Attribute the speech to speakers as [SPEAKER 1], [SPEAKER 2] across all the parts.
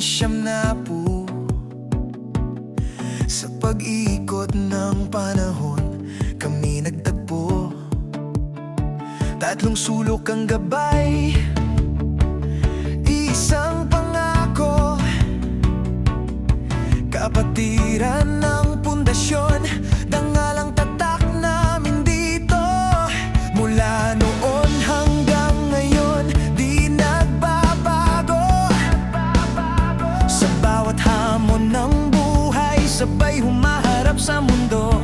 [SPEAKER 1] 1970. Sa pag-ikot ng panahon, kami nagtagpo. Tatlong sulok ang gabay, isang pangako, kapatiran ng pundasyon, dangalang tatak namin dito. Mula noon hanggang ngayon, di nagbabago. Sa bawat hamon ng buhay, sabay humaharap sa mundo.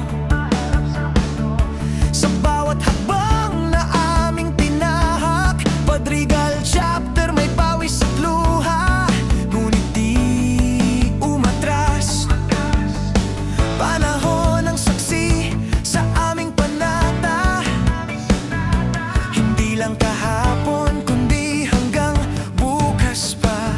[SPEAKER 1] Sa bawat hakbang na aming tinahak, Padrigal chapter may pawis at luha, ngunit di umatras. Panahon ang saksi sa aming panata, hindi lang kahapon kundi hanggang bukas pa.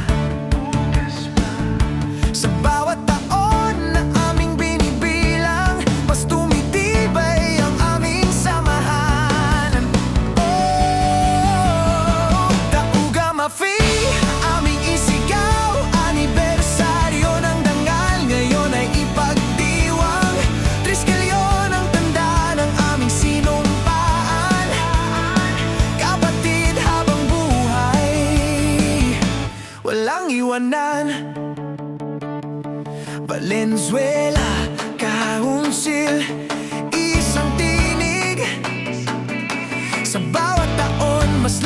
[SPEAKER 1] Sa bawat taon na aming binibilang, mas tumitibay ang aming samahan. Oh, Tauga Mafi, aming isigaw, anibersaryo ng dangal, ngayon ay ipagdiwang. Triskilyon ang tanda ng aming sinumpaan, kapatid habang buhay, walang iwanan. Valenzuela, Kaunsil, isang tinig. Sa bawat taon mas